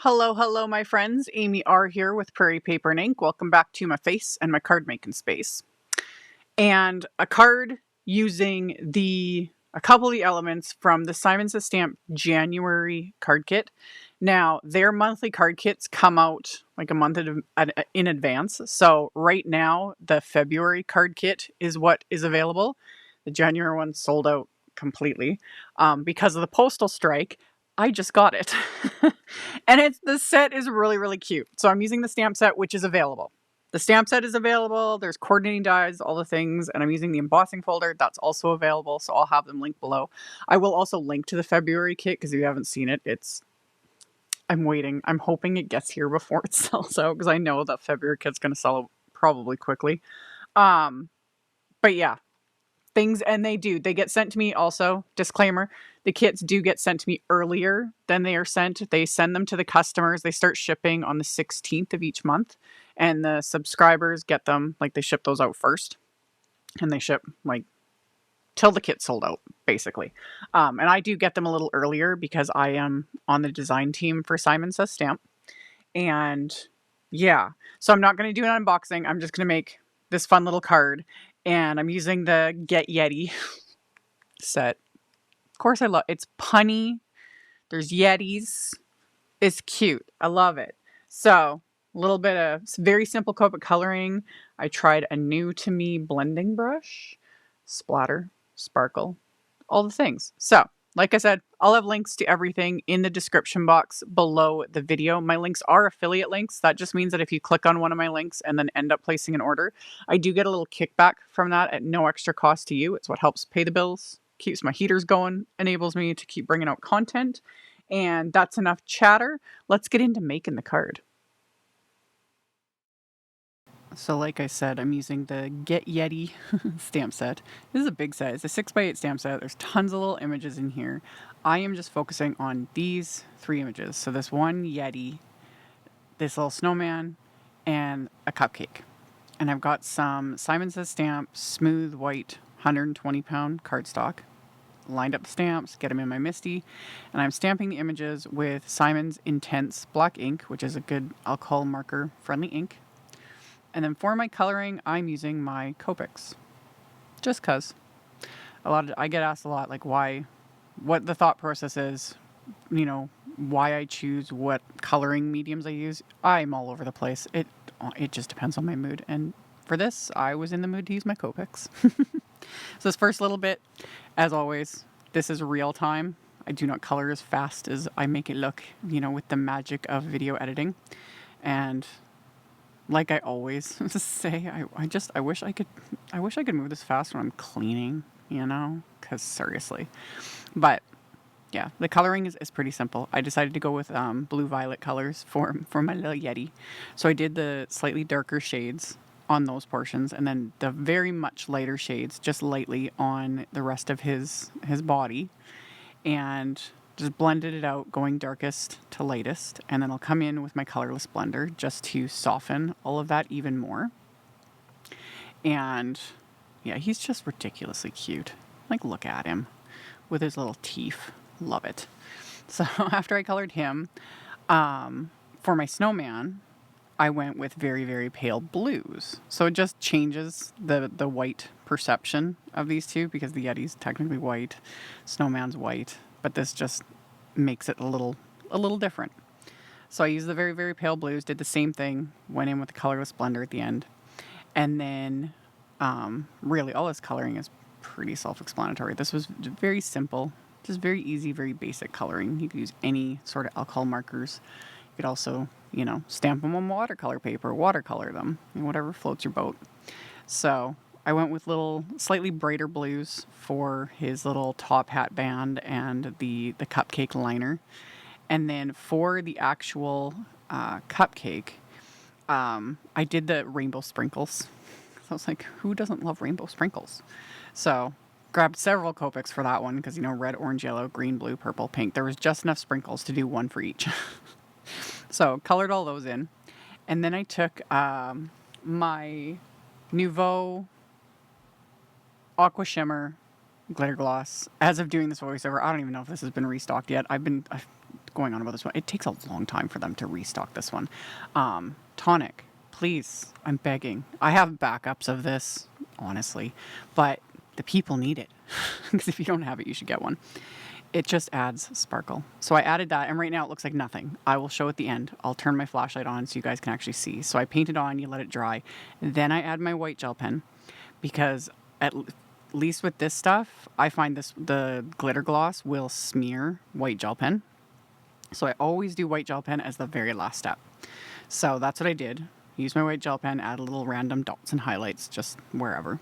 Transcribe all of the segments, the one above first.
Hello, my friends. AmyR here with Prairie Paper and Ink. Welcome back to my face and my card making space. And a card using a couple of the elements from the Simon Says Stamp January card kit. Now, their monthly card kits come out like a month in advance. So right now, the February card kit is what is available. The January one sold out completely because of the postal strike. I just got it. And the set is really cute. So I'm using the stamp set, which is available. The stamp set is available. There's coordinating dies, all the things. And I'm using the embossing folder. That's also available. So I'll have them linked below. I will also link to the February kit because if you haven't seen it, I'm waiting. I'm hoping it gets here before it sells out because I know that February kit's going to sell out probably quickly. But yeah. They get sent to me also. Disclaimer, the kits do get sent to me earlier than they are sent. They send them to the customers. They start shipping on the 16th of each month. And the subscribers get them, like they ship those out first. And they ship like till the kit's sold out, basically. And I do get them a little earlier because I am on the design team for Simon Says Stamp. And yeah, so I'm not going to do an unboxing. I'm just going to make this fun little card. And I'm using the Get Yeti set. Of course, it's punny. There's Yetis. It's cute. I love it. So, a little bit of very simple Copic coloring. I tried a new to me blending brush. Splatter, sparkle, all the things. So, like I said, I'll have links to everything in the description box below the video. My links are affiliate links. That just means that if you click on one of my links and then end up placing an order, I do get a little kickback from that at no extra cost to you. It's what helps pay the bills, keeps my heaters going, enables me to keep bringing out content. And that's enough chatter. Let's get into making the card. So like I said, I'm using the Get Yeti stamp set. This is a big set. It's a 6x8 stamp set. There's tons of little images in here. I am just focusing on these 3 images. So this one Yeti, this little snowman, and a cupcake. And I've got some Simon Says Stamp smooth white 120-pound cardstock. Lined up the stamps, get them in my MISTI, and I'm stamping the images with Simon's Intense black ink, which is a good alcohol marker friendly ink. And then for my coloring, I'm using my Copics. Just cause. I get asked a lot, like what the thought process is, why I choose what coloring mediums I use. I'm all over the place. It just depends on my mood. And for this, I was in the mood to use my Copics. So this first little bit, as always, this is real time. I do not color as fast as I make it look, with the magic of video editing. And like I always say, I wish I could move this fast when I'm cleaning, because seriously. But yeah, the coloring is pretty simple. I decided to go with blue-violet colors for my little Yeti. So I did the slightly darker shades on those portions and then the very much lighter shades just lightly on the rest of his body and just blended it out, going darkest to lightest, and then I'll come in with my colorless blender just to soften all of that even more. And yeah, he's just ridiculously cute. Like, look at him with his little teeth. Love it. So after I colored him, for my snowman, I went with very pale blues. So it just changes the white perception of these two because the Yeti's technically white, snowman's white. But this just makes it a little different. So I used the very pale blues, did the same thing, went in with the colorless blender at the end. And then really all this coloring is pretty self-explanatory. This was very simple, just very easy, very basic coloring. You could use any sort of alcohol markers. You could also, stamp them on watercolor paper, watercolor them, whatever floats your boat. So I went with little slightly brighter blues for his little top hat band and the cupcake liner. And then for the actual cupcake, I did the rainbow sprinkles. So I was like, who doesn't love rainbow sprinkles? So grabbed several Copics for that one because, red, orange, yellow, green, blue, purple, pink. There was just enough sprinkles to do one for each. So colored all those in. And then I took my Nuvo Aqua Shimmer glitter gloss. As of doing this voiceover, I don't even know if this has been restocked yet. I've going on about this one. It takes a long time for them to restock this one. Tonic, please, I'm begging. I have backups of this, honestly, but the people need it. Because if you don't have it, you should get one. It just adds sparkle. So I added that, and right now it looks like nothing. I will show at the end. I'll turn my flashlight on so you guys can actually see. So I paint it on, you let it dry. Then I add my white gel pen, because at least with this stuff, I find the glitter gloss will smear white gel pen. So I always do white gel pen as the very last step. So that's what I did. Use my white gel pen, add a little random dots and highlights just wherever.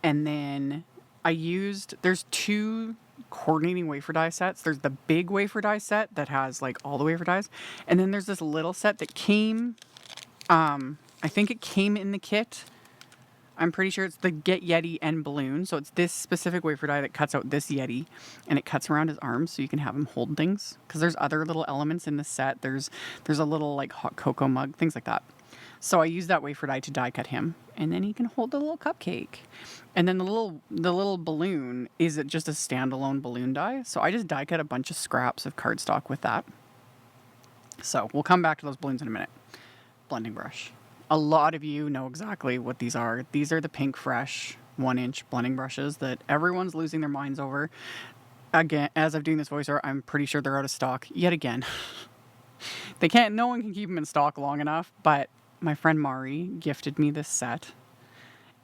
And then there's 2 coordinating wafer die sets. There's the big wafer die set that has like all the wafer dies. And then there's this little set that came, I think it came in the kit. I'm pretty sure it's the Get Yeti and balloon. So it's this specific wafer die that cuts out this Yeti, and it cuts around his arms so you can have him hold things. Because there's other little elements in the set. There's a little like hot cocoa mug, things like that. So I use that wafer die to die cut him, and then he can hold the little cupcake. And then the little balloon is just a standalone balloon die. So I just die cut a bunch of scraps of cardstock with that. So we'll come back to those balloons in a minute. Blending brush. A lot of you know exactly what these are. These are the Pinkfresh 1-inch blending brushes that everyone's losing their minds over. Again, as I'm doing this voiceover, I'm pretty sure they're out of stock yet again. No one can keep them in stock long enough, but my friend Mari gifted me this set.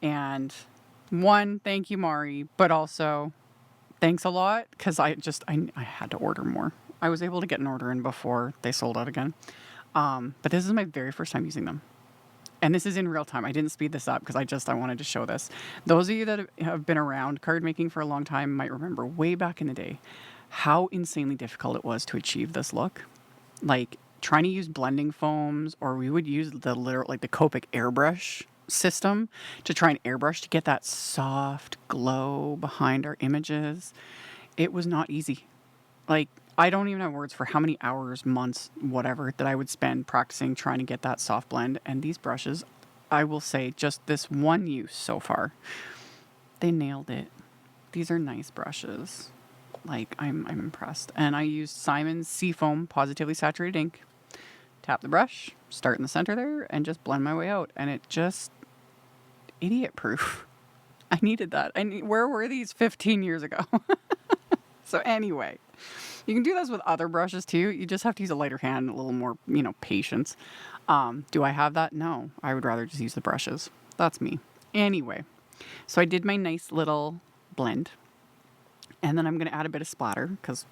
And one, thank you, Mari, but also thanks a lot, because I had to order more. I was able to get an order in before they sold out again. But this is my very first time using them. And this is in real time. I didn't speed this up because I wanted to show this. Those of you that have been around card making for a long time might remember way back in the day how insanely difficult it was to achieve this look. Like trying to use blending foams, or we would use the Copic airbrush system to try and airbrush to get that soft glow behind our images. It was not easy. Like, I don't even have words for how many hours, months, whatever, that I would spend practicing trying to get that soft blend. And these brushes, I will say, just this one use so far, they nailed it. These are nice brushes. Like, I'm impressed. And I used Simon's SEAFOAM Positively Saturated Ink. Tap the brush, start in the center there, and just blend my way out. And it just, idiot proof. I needed that. Where were these 15 years ago? So anyway, you can do this with other brushes too. You just have to use a lighter hand, a little more, patience. Do I have that? No, I would rather just use the brushes. That's me. Anyway, so I did my nice little blend, and then I'm going to add a bit of splatter because.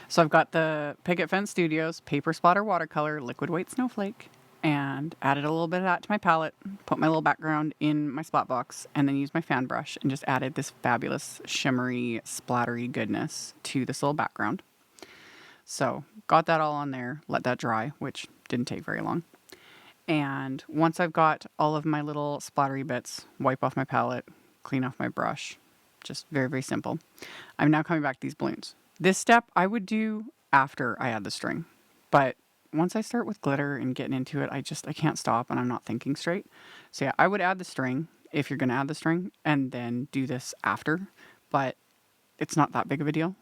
So I've got the Picket Fence Studios Paper Splatter Watercolor Liquid White Snowflake, and added a little bit of that to my palette, put my little background in my spot box, and then used my fan brush and just added this fabulous shimmery, splattery goodness to this little background. So got that all on there, let that dry, which didn't take very long. And once I've got all of my little splattery bits, wipe off my palette, clean off my brush. Just very, very simple. I'm now coming back to these balloons. This step I would do after I add the string. But once I start with glitter and getting into it, I can't stop and I'm not thinking straight. So yeah, I would add the string if you're going to add the string and then do this after. But it's not that big of a deal.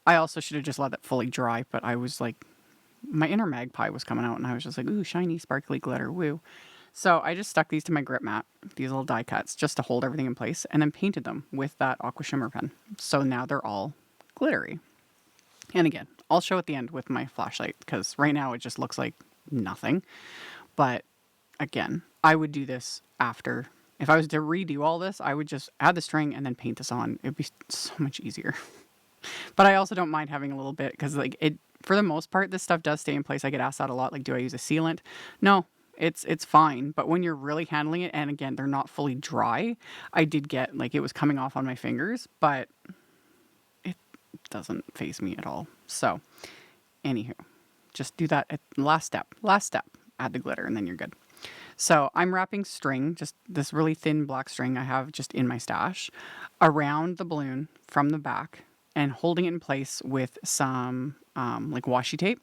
I also should have just let it fully dry, but I was like, my inner magpie was coming out and I was just like, ooh, shiny, sparkly glitter, woo. So I just stuck these to my grip mat, these little die cuts, just to hold everything in place, and then painted them with that Aqua Shimmer pen. So now they're all glittery. And again, I'll show at the end with my flashlight, because right now it just looks like nothing. But again, I would do this after. If I was to redo all this, I would just add the string and then paint this on. It'd be so much easier. But I also don't mind having a little bit, because for the most part, this stuff does stay in place. I get asked that a lot. Like, do I use a sealant? No. It's fine, but when you're really handling it, and again, they're not fully dry, I did get, it was coming off on my fingers, but it doesn't faze me at all. So, anywho, just do that at last step, add the glitter, and then you're good. So, I'm wrapping string, just this really thin black string I have just in my stash, around the balloon from the back, and holding it in place with some, washi tape.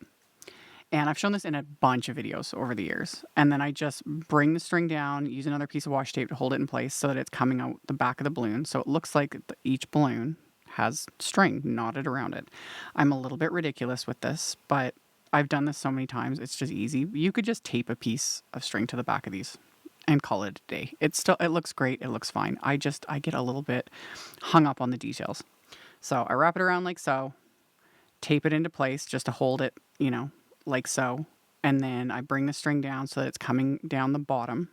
And I've shown this in a bunch of videos over the years. And then I just bring the string down, use another piece of washi tape to hold it in place so that it's coming out the back of the balloon. So it looks like each balloon has string knotted around it. I'm a little bit ridiculous with this, but I've done this so many times. It's just easy. You could just tape a piece of string to the back of these and call it a day. It looks great. It looks fine. I get a little bit hung up on the details. So I wrap it around like so, tape it into place just to hold it, like so. And then I bring the string down so that it's coming down the bottom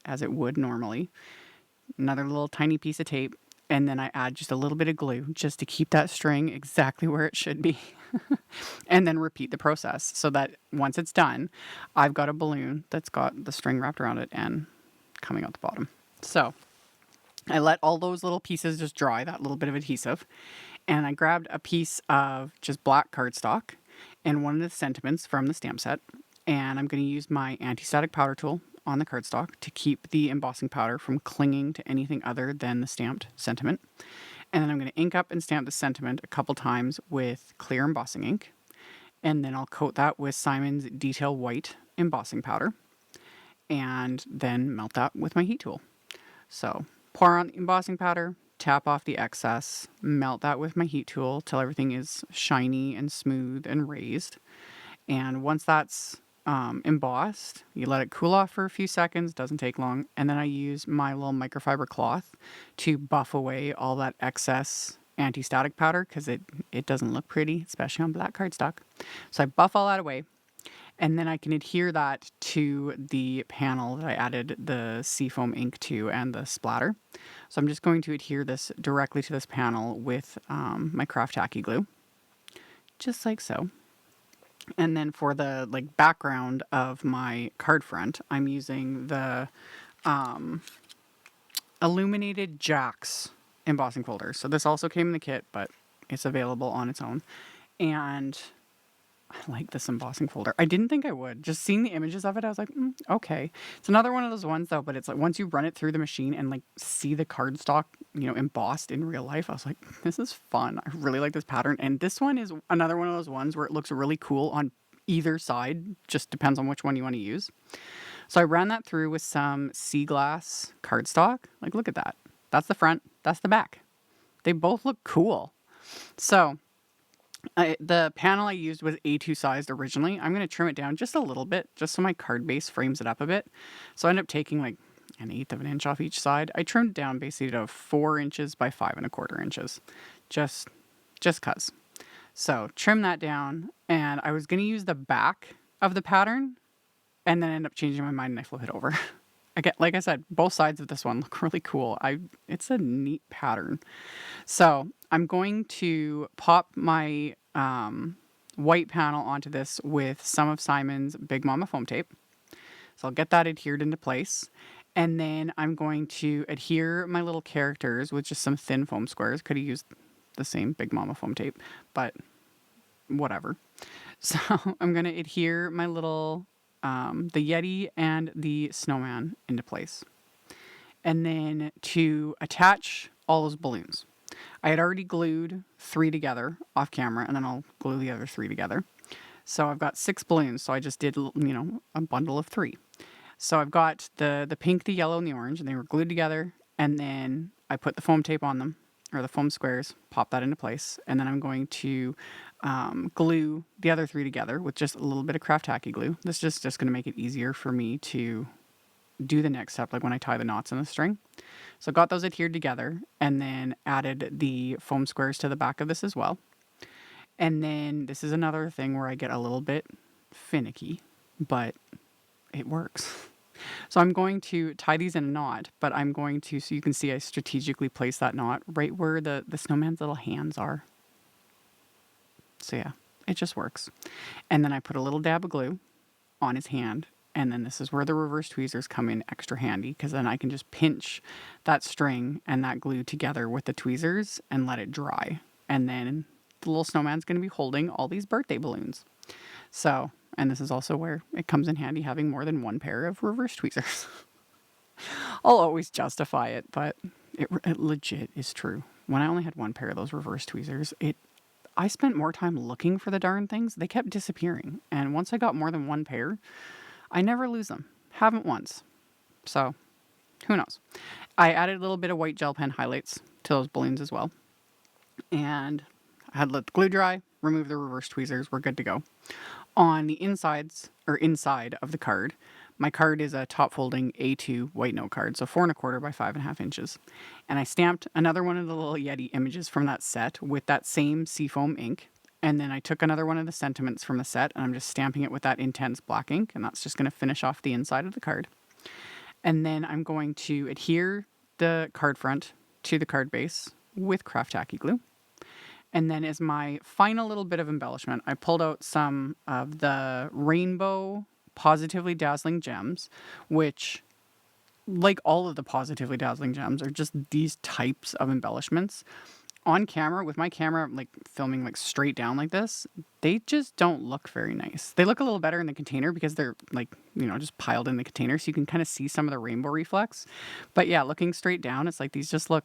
as it would normally. Another little tiny piece of tape. And then I add just a little bit of glue just to keep that string exactly where it should be. And then repeat the process so that once it's done, I've got a balloon that's got the string wrapped around it and coming out the bottom. So I let all those little pieces just dry, that little bit of adhesive. And I grabbed a piece of just black cardstock and one of the sentiments from the stamp set. And I'm going to use my anti-static powder tool on the cardstock to keep the embossing powder from clinging to anything other than the stamped sentiment. And then I'm going to ink up and stamp the sentiment a couple times with clear embossing ink. And then I'll coat that with Simon's Detail White embossing powder. And then melt that with my heat tool. So pour on the embossing powder, tap off the excess, melt that with my heat tool till everything is shiny and smooth and raised. And once that's embossed, you let it cool off for a few seconds, doesn't take long, and then I use my little microfiber cloth to buff away all that excess anti-static powder because it doesn't look pretty, especially on black cardstock. So I buff all that away, and then I can adhere that to the panel that I added the SEAFOAM ink to and the splatter. So I'm just going to adhere this directly to this panel with my craft tacky glue, just like so. And then for the background of my card front, I'm using the Illuminated Jacks embossing folder. So this also came in the kit, but it's available on its own. And I like this embossing folder. I didn't think I would. Just seeing the images of it, I was like, okay. It's another one of those ones though, but it's like once you run it through the machine and see the cardstock, embossed in real life, I was like, this is fun. I really like this pattern. And this one is another one of those ones where it looks really cool on either side. Just depends on which one you want to use. So I ran that through with some sea glass cardstock. Look at that. That's the front. That's the back. They both look cool. So the panel I used was A2 sized originally. I'm going to trim it down just a little bit, just so my card base frames it up a bit. So I end up taking 1/8 of an inch off each side. I trimmed down basically to 4 inches by 5¼ inches, just cuz. So trim that down, and I was going to use the back of the pattern, and then end up changing my mind and I flip it over. Again, like I said, both sides of this one look really cool. It's a neat pattern. So I'm going to pop my white panel onto this with some of Simon's Big Mama foam tape. So I'll get that adhered into place. And then I'm going to adhere my little characters with just some thin foam squares. Could have used the same Big Mama foam tape, but whatever. So I'm going to adhere my little, the Yeti and the snowman into place. And then to attach all those balloons, I had already glued 3 together off camera, and then I'll glue the other 3 together. So I've got 6 balloons. So I just did, a bundle of 3. So I've got the pink, the yellow, and the orange, and they were glued together. And then I put the foam tape on them, or the foam squares, pop that into place. And then I'm going to glue the other 3 together with just a little bit of craft tacky glue. This is just going to make it easier for me to do the next step, when I tie the knots in the string. So got those adhered together, and then added the foam squares to the back of this as well. And then this is another thing where I get a little bit finicky, but it works. So I'm going to tie these in a knot, but I'm going to, so you can see I strategically place that knot right where the snowman's little hands are. So yeah, it just works. And then I put a little dab of glue on his hand. And then this is where the reverse tweezers come in extra handy, because then I can just pinch that string and that glue together with the tweezers and let it dry. And then the little snowman's going to be holding all these birthday balloons. So, and this is also where it comes in handy having more than one pair of reverse tweezers. I'll always justify it, but it legit is true. When I only had one pair of those reverse tweezers, I spent more time looking for the darn things. They kept disappearing. And once I got more than one pair, I never lose them. Haven't once. So, who knows? I added a little bit of white gel pen highlights to those balloons as well. And I had let the glue dry, remove the reverse tweezers, we're good to go. On the inside of the card, my card is a top folding A2 white note card, so 4 1/4 by 5.5 inches. And I stamped another one of the little Yeti images from that set with that same SEAFOAM ink. And then I took another one of the sentiments from the set and I'm just stamping it with that intense black ink, and that's just going to finish off the inside of the card. And then I'm going to adhere the card front to the card base with craft tacky glue. And then as my final little bit of embellishment, I pulled out some of the rainbow Pawsitively Dazzling gems, which, like all of the Pawsitively Dazzling gems, are just these types of embellishments. On camera, with my camera like filming like straight down like this, they just don't look very nice. They look a little better in the container because they're like, you know, just piled in the container, so you can kind of see some of the rainbow reflex. But yeah, looking straight down, it's like these just look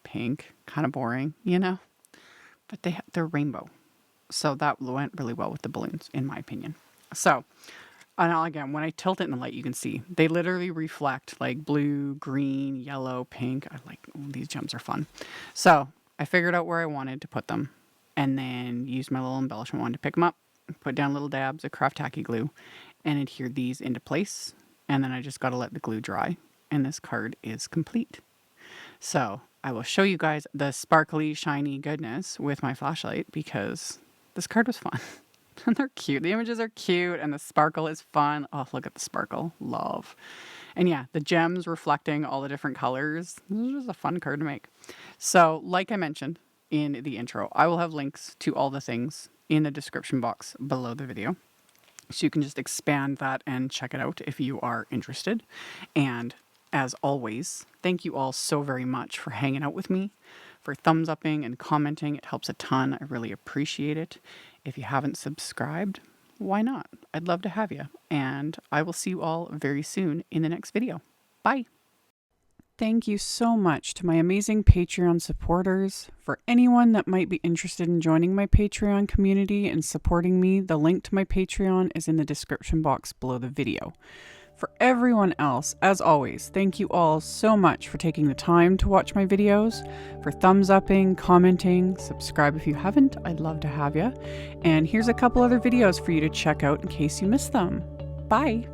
pink, kind of boring, you know? But they're rainbow. So that went really well with the balloons, in my opinion. So, and again, when I tilt it in the light, you can see they literally reflect like blue, green, yellow, pink. I like, these gems are fun. So I figured out where I wanted to put them and then used my little embellishment wand to pick them up, put down little dabs of craft tacky glue and adhere these into place. And then I just got to let the glue dry and this card is complete. So I will show you guys the sparkly, shiny goodness with my flashlight because this card was fun. And they're cute. The images are cute and the sparkle is fun. Oh, look at the sparkle. Love. And yeah, the gems reflecting all the different colors. This is just a fun card to make. So like I mentioned in the intro, I will have links to all the things in the description box below the video. So you can just expand that and check it out if you are interested. And as always, thank you all so very much for hanging out with me, for thumbs upping and commenting. It helps a ton. I really appreciate it. If you haven't subscribed, why not? I'd love to have you. And I will see you all very soon in the next video. Bye. Thank you so much to my amazing Patreon supporters. For anyone that might be interested in joining my Patreon community and supporting me, the link to my Patreon is in the description box below the video. For everyone else, as always, thank you all so much for taking the time to watch my videos, for thumbs upping, commenting, subscribe if you haven't, I'd love to have you. And here's a couple other videos for you to check out in case you missed them. Bye!